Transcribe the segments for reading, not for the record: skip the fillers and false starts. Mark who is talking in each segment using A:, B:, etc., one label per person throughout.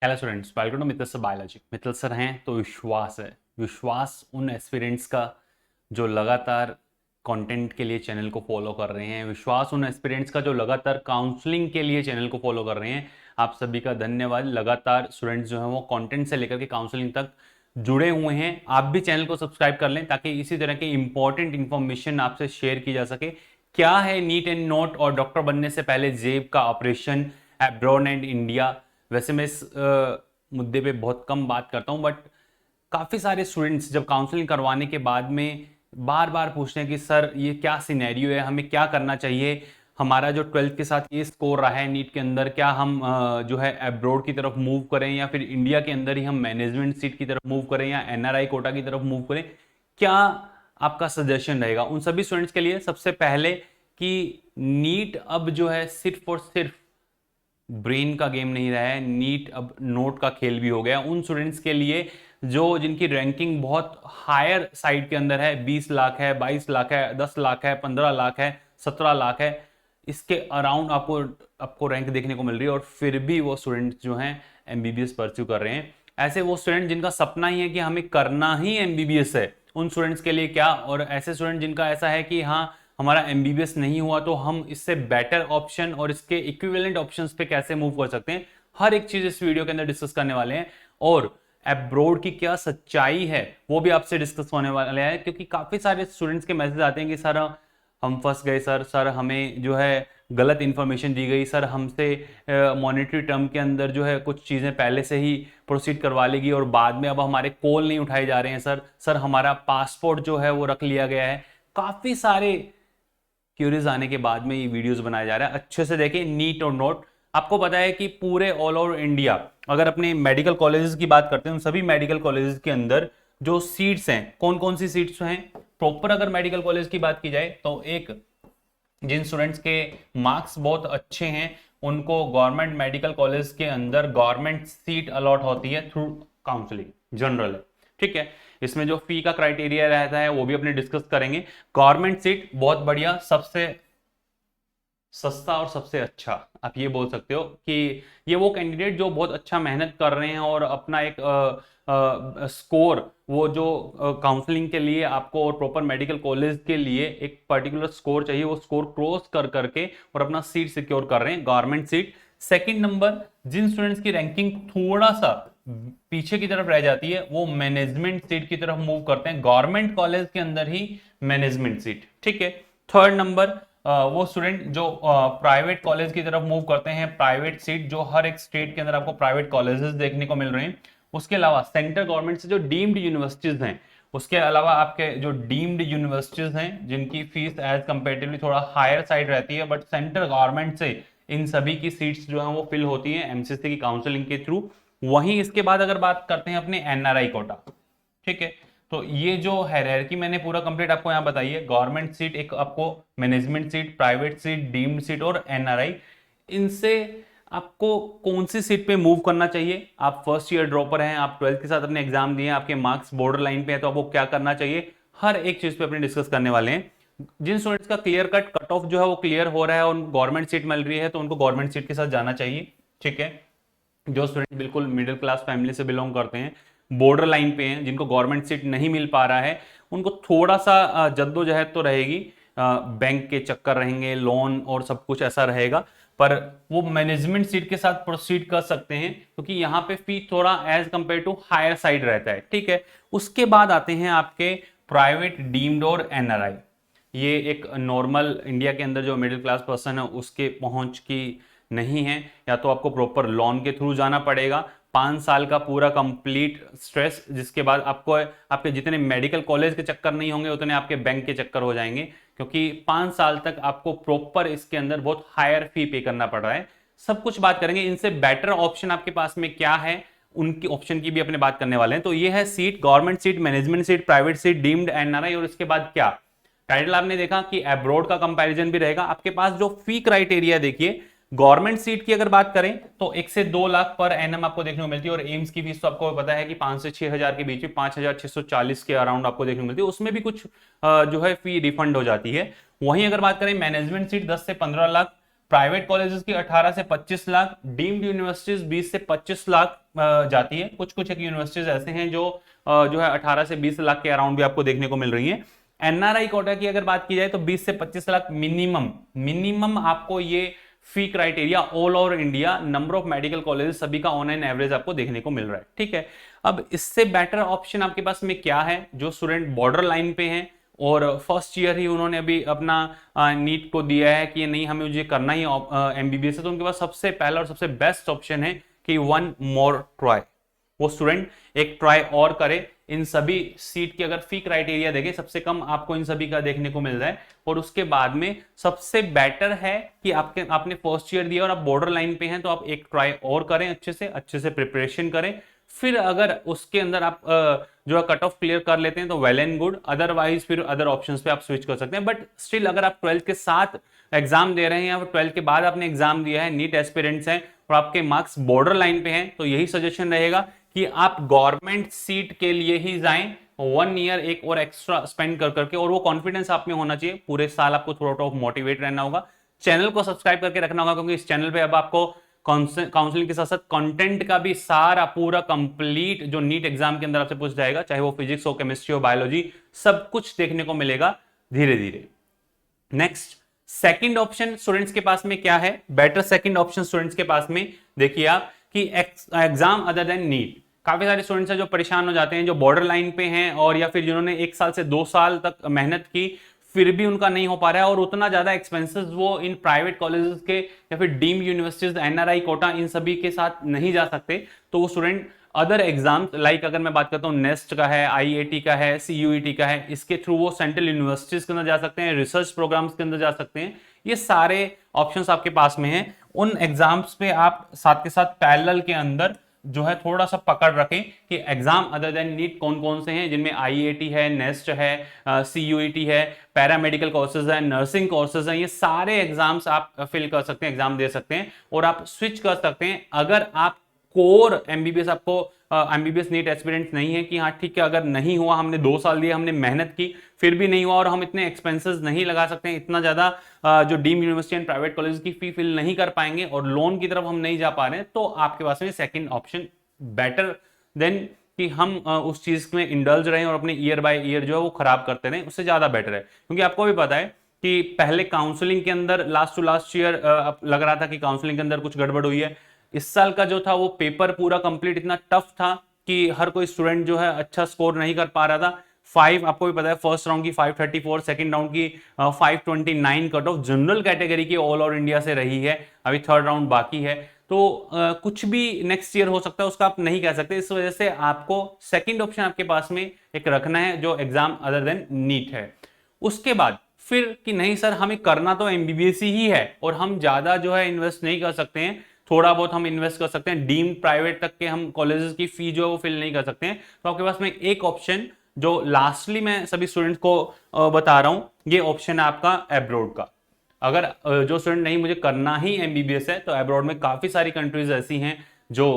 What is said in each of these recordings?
A: Hello students, welcome to Mittal sir biology. Mittal sir हैं तो विश्वास है। विश्वास उन एस्पिरेंट्स का जो लगातार कंटेंट के लिए चैनल को फॉलो कर रहे हैं। विश्वास उन एस्पिरेंट्स का जो लगातार काउंसलिंग के लिए चैनल को फॉलो कर रहे हैं। आप सभी का धन्यवाद। लगातार स्टूडेंट्स जो हैं वो कंटेंट से लेकर के काउंसलिंग तक जुड़े हुए हैं। आप भी चैनल को सब्सक्राइब कर लें ताकि इसी तरह की इंपॉर्टेंट इंफॉर्मेशन आपसे शेयर की जा सके। क्या है नीट एंड नोट और डॉक्टर बनने से पहले जेब का ऑपरेशन एब्रॉड एंड इंडिया। वैसे मैं इस मुद्दे पे बहुत कम बात करता हूं, बट काफ़ी सारे स्टूडेंट्स जब काउंसलिंग करवाने के बाद में बार बार पूछते हैं कि सर ये क्या सिनेरियो है, हमें क्या करना चाहिए। हमारा जो 12th के साथ ये स्कोर रहा है नीट के अंदर, क्या हम जो है एब्रॉड की तरफ मूव करें या फिर इंडिया के अंदर ही हम मैनेजमेंट सीट की तरफ मूव करें या एनआरआई कोटा की तरफ मूव करें। क्या आपका सजेशन रहेगा उन सभी स्टूडेंट्स के लिए? सबसे पहले कि नीट अब जो है सिर्फ और सिर्फ ब्रेन का गेम नहीं रहा है, नीट अब नोट का खेल भी हो गया उन स्टूडेंट्स के लिए जो जिनकी रैंकिंग बहुत हायर साइड के अंदर है। 20 लाख है, 22 लाख है, 10 लाख है, 15 लाख है, 17 लाख है, इसके अराउंड आपको आपको रैंक देखने को मिल रही है और फिर भी वो स्टूडेंट्स जो हैं एमबीबीएस परस्यू कर रहे हैं। ऐसे वो स्टूडेंट जिनका सपना ही है कि हमें करना ही एमबीबीएस है, उन स्टूडेंट्स के लिए क्या? और ऐसे स्टूडेंट जिनका ऐसा है कि हाँ हमारा एमबीबीएस नहीं हुआ तो हम इससे बेटर ऑप्शन और इसके इक्विवेलेंट ऑप्शंस पे कैसे मूव कर सकते हैं, हर एक चीज इस वीडियो के अंदर डिस्कस करने वाले हैं। और एब्रोड की क्या सच्चाई है वो भी आपसे डिस्कस होने वाले हैं, क्योंकि काफी सारे स्टूडेंट्स के मैसेज आते हैं कि सर हम फंस गए, सर हमें जो है गलत इन्फॉर्मेशन दी गई, सर हमसे मॉनेटरी टर्म के अंदर जो है कुछ चीज़ें पहले से ही प्रोसीड करवा लेगी और बाद में अब हमारे कॉल नहीं उठाए जा रहे हैं, सर हमारा पासपोर्ट जो है वो रख लिया गया है। काफ़ी सारे क्यूरीज आने के बाद में ये वीडियोस बनाया जा रहा है। अच्छे से देखें नीट और नोट। आपको पता है कि पूरे ऑल ओवर इंडिया अगर अपने मेडिकल कॉलेजेस की बात करते हैं, उन सभी मेडिकल कॉलेजेस के अंदर जो सीट्स हैं, कौन कौन सी सीट्स हैं प्रॉपर, अगर मेडिकल कॉलेज की बात की जाए तो एक, जिन स्टूडेंट्स के मार्क्स बहुत अच्छे हैं उनको गवर्नमेंट मेडिकल कॉलेज के अंदर गवर्नमेंट सीट अलॉट होती है थ्रू काउंसलिंग, जनरल है, ठीक है। इसमें जो फी का क्राइटेरिया रहता है वो भी अपने डिस्कस करेंगे। गवर्नमेंट सीट बहुत बढ़िया, सबसे सस्ता और सबसे अच्छा आप ये बोल सकते हो कि ये वो कैंडिडेट जो बहुत अच्छा मेहनत कर रहे हैं और अपना एक स्कोर, वो जो काउंसलिंग के लिए आपको और प्रॉपर मेडिकल कॉलेज के लिए एक पर्टिकुलर स्कोर चाहिए, वो स्कोर क्रॉस कर करके और अपना सीट सिक्योर कर रहे हैं, गवर्नमेंट सीट। सेकंड नंबर, जिन स्टूडेंट्स की रैंकिंग थोड़ा सा पीछे की तरफ रह जाती है वो मैनेजमेंट सीट की तरफ मूव करते हैं, गवर्नमेंट कॉलेज के अंदर ही मैनेजमेंट सीट, ठीक है। थर्ड नंबर, वो स्टूडेंट जो प्राइवेट कॉलेज की तरफ मूव करते हैं, प्राइवेट सीट जो हर एक स्टेट के अंदर आपको प्राइवेट कॉलेजेस देखने को मिल रहे हैं। उसके अलावा सेंट्रल गवर्नमेंट से जो डीम्ड यूनिवर्सिटीज हैं, उसके अलावा आपके जो डीम्ड यूनिवर्सिटीज हैं जिनकी फीस एज कंपेरेटिवली थोड़ा हायर साइड रहती है, बट सेंट्रल गवर्नमेंट से इन सभी की सीट्स जो है वो फिल होती है एमसीसी की काउंसलिंग के थ्रू। वहीं इसके बाद अगर बात करते हैं अपने एनआरआई कोटा, ठीक है, तो ये जो हायरार्की मैंने पूरा कंप्लीट आपको यहां बताई है, गवर्नमेंट सीट, एक आपको management seat, private seat, deemed seat और एनआरआई, इनसे आपको कौन सी सीट पे मूव करना चाहिए। आप फर्स्ट ईयर ड्रॉपर हैं, आप 12th के साथ अपने एग्जाम दिए, आपके मार्क्स बॉर्डर लाइन पे है, तो आपको क्या करना चाहिए, हर एक चीज पे अपने डिस्कस करने वाले हैं। जिन स्टूडेंट्स का क्लियर कट ऑफ जो है वो क्लियर हो रहा है और गवर्नमेंट सीट मिल रही है तो उनको गवर्नमेंट सीट के साथ जाना चाहिए, ठीक है। जो स्टूडेंट बिल्कुल मिडिल क्लास फैमिली से बिलोंग करते हैं, बॉर्डर लाइन पे हैं, जिनको गवर्नमेंट सीट नहीं मिल पा रहा है, उनको थोड़ा सा जद्दोजहद तो रहेगी, बैंक के चक्कर रहेंगे, लोन और सब कुछ ऐसा रहेगा, पर वो मैनेजमेंट सीट के साथ प्रोसीड कर सकते हैं क्योंकि यहाँ पे फी थोड़ा as compare to higher side रहता है, ठीक है। उसके बाद आते हैं आपके प्राइवेट, डीम्ड और एनआरआई। ये एक नॉर्मल इंडिया के अंदर जो मिडिल क्लास पर्सन है उसके पहुंच की नहीं है, या तो आपको प्रॉपर लोन के थ्रू जाना पड़ेगा, 5 साल का पूरा कंप्लीट स्ट्रेस, जिसके बाद आपको आपके जितने मेडिकल कॉलेज के चक्कर नहीं होंगे उतने आपके बैंक के चक्कर हो जाएंगे, क्योंकि 5 साल तक आपको प्रॉपर इसके अंदर बहुत हायर फी पे करना पड़ रहा है। सब कुछ बात करेंगे, इनसे बेटर ऑप्शन आपके पास में क्या है उनकी ऑप्शन की भी अपने बात करने वाले हैं। तो ये है seat, government seat, management seat, private seat, deemed, NRI, और इसके बाद क्या टाइटल आपने देखा कि एब्रॉड का कंपैरिजन भी रहेगा। आपके पास जो फी क्राइटेरिया देखिए, गवर्नमेंट सीट की अगर बात करें तो 1 से 2 लाख पर एनएम आपको देखने को मिलती है, और एम्स की फीस तो आपको पता है कि 5 से 6 हजार के बीच में 5,640 के अराउंड आपको देखने को मिलती है, उसमें भी कुछ जो है फी रिफंड हो जाती है। वहीं अगर बात करें मैनेजमेंट सीट 10 से 15 लाख, प्राइवेट कॉलेजेस की 18 से 25 लाख, डीम्ड यूनिवर्सिटीज 20 से 25 लाख जाती है। कुछ कुछ एक यूनिवर्सिटीज ऐसे हैं जो है 18 से 20 लाख के अराउंड भी आपको देखने को मिल रही है। एनआरआई कोटा की अगर बात की जाए तो 20 से 25 लाख मिनिमम आपको ये fee criteria all over India number of medical colleges सभी का ऑन एन एवरेज आपको देखने को मिल रहा है। ठीक है, अब इससे बेटर ऑप्शन आपके पास में क्या है? जो स्टूडेंट बॉर्डर लाइन पे हैं और फर्स्ट ईयर ही उन्होंने अभी अपना नीट को दिया है कि ये नहीं हमें मुझे करना ही एमबीबीएस है, तो उनके पास सबसे पहला और सबसे बेस्ट ऑप्शन है कि वन मोर ट्राई, वो स्टूडेंट एक ट्राई और करे। इन सभी सीट की अगर फी क्राइटेरिया देखें सबसे कम आपको इन सभी का देखने को मिल रहा है, और उसके बाद में सबसे बेटर है कि आपने फर्स्ट ईयर दिया और आप बॉर्डर लाइन पे हैं तो आप एक ट्राई और करें, अच्छे से प्रिपरेशन करें। फिर अगर उसके अंदर आप जो है कट ऑफ क्लियर कर लेते हैं तो वेल एंड गुड, अदरवाइज फिर अदर ऑप्शंस पे आप स्विच कर सकते हैं। बट स्टिल अगर आप 12th के साथ एग्जाम दे रहे हैं या फिर 12th के बाद आपने एग्जाम दिया है, नीट एस्पिरेंट्स हैं और आपके मार्क्स बॉर्डर लाइन पे हैं, तो यही सजेशन रहेगा कि आप गवर्नमेंट सीट के लिए ही जाएं, 1 ईयर एक और एक्स्ट्रा स्पेंड कर करके, और वो कॉन्फिडेंस आप में होना चाहिए। पूरे साल आपको थोड़ा मोटिवेट रहना होगा। चैनल को सब्सक्राइब करके रखना होगा, क्योंकि इस चैनल पे अब आपको काउंसलिंग के साथ साथ कंटेंट का भी सारा पूरा कंप्लीट जो नीट एग्जाम के अंदर आपसे पूछ जाएगा, चाहे वो फिजिक्स हो, केमिस्ट्री हो, बायोलॉजी, सब कुछ देखने को मिलेगा धीरे धीरे। नेक्स्ट, सेकंड ऑप्शन स्टूडेंट्स के पास में क्या है? बेटर सेकंड ऑप्शन स्टूडेंट्स के पास में देखिए आप कि एग्जाम अदर देन नीट। काफी सारे स्टूडेंट्स हैं जो परेशान हो जाते हैं, जो बॉर्डर लाइन पे हैं और या फिर जिन्होंने 1 साल से 2 साल तक मेहनत की फिर भी उनका नहीं हो पा रहा है, और उतना ज्यादा एक्सपेंसेस वो इन प्राइवेट कॉलेजेस के या फिर डीम्ड यूनिवर्सिटीज, एनआरआई कोटा, इन सभी के साथ नहीं जा सकते। तो वो स्टूडेंट अदर एग्जाम लाइक अगर मैं बात करता हूँ नेस्ट का है, आईआईटी का है, सीयूईटी का है, इसके थ्रू वो सेंट्रल यूनिवर्सिटीज के अंदर जा सकते हैं, रिसर्च प्रोग्राम्स के अंदर जा सकते हैं। ये सारे ऑप्शंस आपके पास में हैं। उन एग्जाम्स पे आप साथ के साथ पैरेलल के अंदर जो है थोड़ा सा पकड़ रखें कि एग्जाम अदर देन नीट कौन कौन से हैं, जिनमें आईआईटी है, नेस्ट है, सीयूईटी है, पैरामेडिकल कोर्सेज है, नर्सिंग कोर्सेज हैं। ये सारे एग्जाम्स आप फिल कर सकते हैं, एग्जाम दे सकते हैं और आप स्विच कर सकते हैं। अगर आप कोर एमबीबीएस, आपको एमबीबीएस नीट एस्पिरेंट नहीं है कि हाँ ठीक है, अगर नहीं हुआ, हमने 2 साल दिए, हमने मेहनत की, फिर भी नहीं हुआ और हम इतने एक्सपेंसेस नहीं लगा सकते हैं, इतना ज्यादा जो deemed university and private college की फी फिल नहीं कर पाएंगे और लोन की तरफ हम नहीं जा पा रहे हैं, तो आपके पास में सेकंड ऑप्शन बेटर देन कि हम उस चीज में इंडल्ज रहें और अपने ईयर बाय ईयर जो है वो खराब करते रहें, उससे ज्यादा बेटर है। क्योंकि आपको भी पता है कि पहले काउंसलिंग के अंदर लास्ट टू लास्ट ईयर लग रहा था कि काउंसलिंग के अंदर कुछ गड़बड़ हुई है। इस साल का जो था वो पेपर पूरा कंप्लीट इतना टफ था कि हर कोई स्टूडेंट जो है अच्छा स्कोर नहीं कर पा रहा था। 5 आपको भी पता है, फर्स्ट राउंड की 534, सेकंड राउंड की 529 कट ऑफ जनरल कैटेगरी की ऑल ओवर इंडिया से रही है। अभी थर्ड राउंड बाकी है, तो कुछ भी नेक्स्ट ईयर हो सकता है, उसका आप नहीं कह सकते। इस वजह से आपको सेकंड ऑप्शन आपके पास में एक रखना है जो एग्जाम अदर देन नीट है। उसके बाद फिर कि नहीं सर हमें करना तो एमबीबीएस ही है और हम ज्यादा जो है इन्वेस्ट नहीं कर सकते हैं, थोड़ा बहुत हम इन्वेस्ट कर सकते हैं, डीम्ड प्राइवेट तक के हम कॉलेजेस की फी जो है वो फिल नहीं कर सकते हैं, तो आपके पास में एक ऑप्शन जो लास्टली मैं सभी स्टूडेंट्स को बता रहा हूं, ये ऑप्शन है आपका एब्रॉड का। अगर जो स्टूडेंट नहीं मुझे करना ही एमबीबीएस है, तो अब्रॉड में काफी सारी कंट्रीज ऐसी हैं जो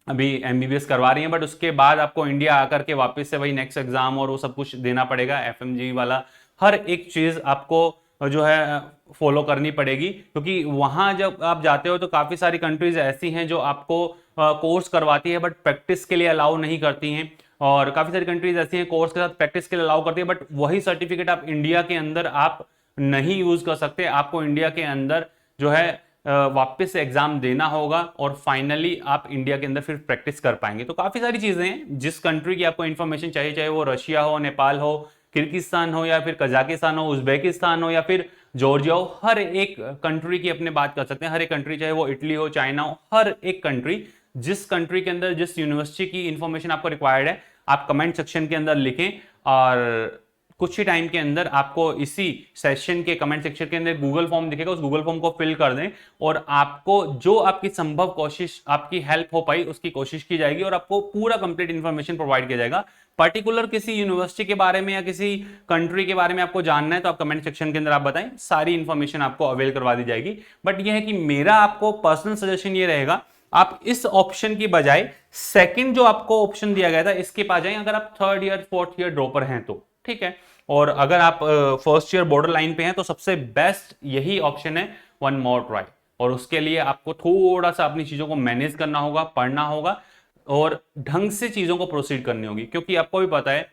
A: अभी एमबीबीएस करवा रही हैं, बट उसके बाद आपको इंडिया आकर के वापस से वही नेक्स्ट एग्जाम और वो सब कुछ देना पड़ेगा, एफएमजी वाला हर एक चीज आपको जो है फॉलो करनी पड़ेगी। क्योंकि वहां जब आप जाते हो तो काफी सारी कंट्रीज ऐसी हैं जो आपको कोर्स करवाती है बट प्रैक्टिस के लिए अलाउ नहीं करती हैं, और काफी सारी कंट्रीज ऐसी हैं कोर्स के साथ प्रैक्टिस के लिए अलाउ करती है, बट वही सर्टिफिकेट आप इंडिया के अंदर आप नहीं यूज कर सकते। आपको इंडिया के अंदर जो है वापस से एग्जाम देना होगा और फाइनली आप इंडिया के अंदर फिर प्रैक्टिस कर पाएंगे। तो काफी सारी चीजें हैं, जिस कंट्री की आपको इंफॉर्मेशन चाहिए, चाहे वो रशिया हो, नेपाल हो, किर्गिस्तान हो या फिर कजाकिस्तान हो, उज्बेकिस्तान हो या फिर जॉर्जिया हो, हर एक कंट्री की अपने बात कर सकते हैं। हर एक कंट्री, चाहे वो इटली हो, चाइना हो, हर एक कंट्री, जिस कंट्री के अंदर जिस यूनिवर्सिटी की इंफॉर्मेशन आपको रिक्वायर्ड है, आप कमेंट सेक्शन के अंदर लिखें और कुछ ही टाइम के अंदर आपको इसी सेशन के कमेंट सेक्शन के अंदर गूगल फॉर्म दिखेगा, उस गूगल फॉर्म को फिल कर दें और आपको जो आपकी संभव कोशिश, आपकी हेल्प हो पाई उसकी कोशिश की जाएगी और आपको पूरा कंप्लीट इंफॉर्मेशन प्रोवाइड किया जाएगा। पर्टिकुलर किसी यूनिवर्सिटी के बारे में या किसी कंट्री के बारे में आपको जानना है तो आप कमेंट सेक्शन के अंदर आप बताएं, सारी इंफॉर्मेशन आपको अवेल करवा दी जाएगी। बट यह है कि मेरा आपको पर्सनल सजेशन ये रहेगा, आप इस ऑप्शन की बजाय सेकंड जो आपको ऑप्शन दिया गया था इसके पास जाएं, अगर आप third year fourth year dropper हैं तो ठीक है। और अगर आप फर्स्ट ईयर बॉर्डर लाइन पे हैं तो सबसे बेस्ट यही ऑप्शन है, वन मोर ट्राई। और उसके लिए आपको थोड़ा सा अपनी चीजों को मैनेज करना होगा, पढ़ना होगा और ढंग से चीजों को प्रोसीड करनी होगी, क्योंकि आपको भी पता है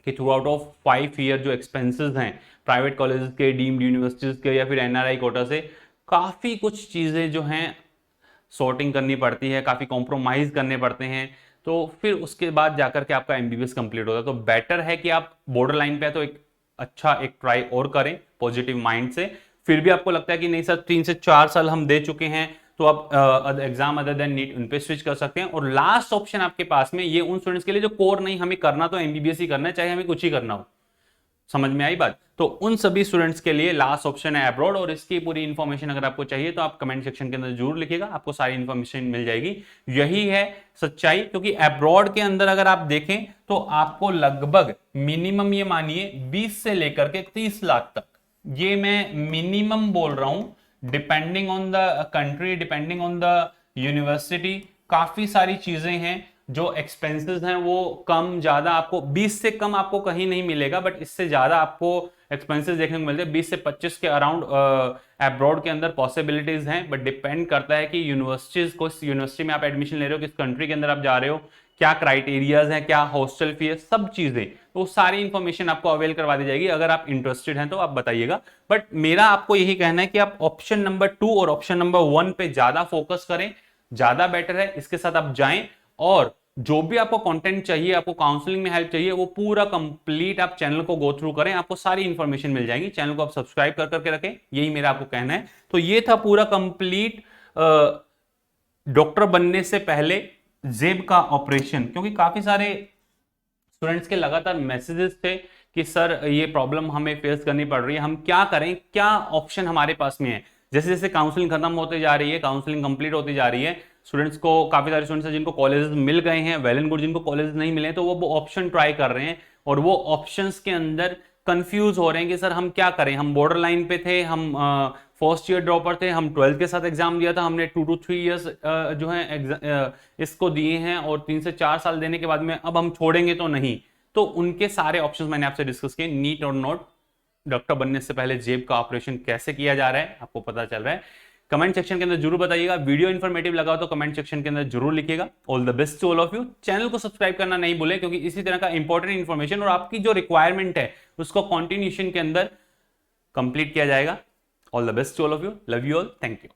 A: कि थ्रू आउट ऑफ 5 ईयर जो एक्सपेंसेस हैं प्राइवेट कॉलेज के, डीम्ड यूनिवर्सिटीज के या फिर एनआरआई कोटा से, काफी कुछ चीजें जो हैं सॉर्टिंग करनी पड़ती है, काफी कॉम्प्रोमाइज करने पड़ते हैं, तो फिर उसके बाद जाकर के आपका एमबीबीएस कंप्लीट होता है। तो बेटर है कि आप बॉर्डर लाइन पे है तो एक ट्राई और करें पॉजिटिव माइंड से। फिर भी आपको लगता है कि नहीं सर 3 से 4 साल हम दे चुके हैं, तो आप एग्जाम अदर देन नीट उन पे स्विच कर सकते हैं। और लास्ट ऑप्शन आपके पास में ये उन स्टूडेंट्स के लिए जो कोर नहीं, हमें करना तो एमबीबीएस ही करना है, चाहे हमें कुछ ही करना हो। समझ में आई बात? तो उन सभी स्टूडेंट्स के लिए लास्ट ऑप्शन है अब्रॉड। और इसकी पूरी इंफॉर्मेशन अगर आपको चाहिए तो आप कमेंट सेक्शन के अंदर जरूर लिखिएगा, आपको सारी इंफॉर्मेशन मिल जाएगी। यही है सच्चाई, क्योंकि अब्रॉड के अंदर अगर आप देखें तो आपको लगभग मिनिमम ये मानिए 20 से लेकर के 30 लाख तक, ये मैं मिनिमम बोल रहा हूं, depending on the country, depending on the university, काफी सारी चीजें हैं। जो एक्सपेंसेस हैं वो कम ज्यादा, आपको 20 से कम आपको कहीं नहीं मिलेगा, बट इससे ज्यादा आपको एक्सपेंसेस देखने को मिलते हैं। 20 से 25 के अराउंड अब्रॉड के अंदर पॉसिबिलिटीज हैं, बट डिपेंड करता है कि यूनिवर्सिटीज को, यूनिवर्सिटी में आप एडमिशन ले रहे हो, किस कंट्री के अंदर आप जा रहे हो, क्या क्राइटेरियाज हैं, क्या हॉस्टल फी है, सब चीजें, तो सारी इंफॉर्मेशन आपको अवेल करवा दी जाएगी। अगर आप इंटरेस्टेड हैं तो आप बताइएगा। बट मेरा आपको यही कहना है कि आप ऑप्शन नंबर 2 और ऑप्शन नंबर 1 पे ज्यादा फोकस करें, ज्यादा बेटर है, इसके साथ आप जाएं। और जो भी आपको कंटेंट चाहिए, आपको काउंसलिंग में हेल्प चाहिए, वो पूरा कंप्लीट आप चैनल को गो थ्रू करें, आपको सारी इंफॉर्मेशन मिल जाएगी। चैनल को आप सब्सक्राइब कर करके रखें, यही मेरा आपको कहना है। तो ये था पूरा कंप्लीट डॉक्टर बनने से पहले जेब का ऑपरेशन, क्योंकि काफी सारे स्टूडेंट्स के लगातार मैसेजेस थे कि सर ये प्रॉब्लम हमें फेस करनी पड़ रही है, हम क्या करें, क्या ऑप्शन हमारे पास में है। जैसे जैसे काउंसलिंग खत्म होते जा रही है, काउंसलिंग कंप्लीट होती जा रही है, स्टूडेंट्स को, काफी सारे स्टूडेंट्स हैं जिनको कॉलेजेस मिल गए हैं, वेल एंड गुड, जिनको कॉलेजेस नहीं मिले तो वो ऑप्शन ट्राई कर रहे हैं, और वो ऑप्शंस के अंदर कंफ्यूज हो रहे हैं कि सर हम क्या करें। हम बॉर्डर लाइन पे थे, हम फर्स्ट ईयर ड्रॉपर थे, हम 12th के साथ एग्जाम दिया था, हमने 2 to 3 ईयर्स जो है इसको दिए हैं, और 3 से 4 साल देने के बाद में अब हम छोड़ेंगे तो नहीं। तो उनके सारे ऑप्शंस मैंने आपसे डिस्कस किए। नीट और नॉट, डॉक्टर बनने से पहले जेब का ऑपरेशन कैसे किया जा रहा है, आपको पता चल रहा है। कमेंट सेक्शन के अंदर जरूर बताइएगा। वीडियो इन्फॉर्मेटिव लगा तो कमेंट सेक्शन के अंदर जरूर लिखिएगा। All the best to all of you. Channel को सब्सक्राइब करना नहीं भूलें, क्योंकि इसी तरह का इंपॉर्टेंट इन्फॉर्मेशन और आपकी जो रिक्वायरमेंट है उसको कॉन्टिन्यूशन के अंदर कंप्लीट किया जाएगा। All the best to all of you. Love you all. Thank you.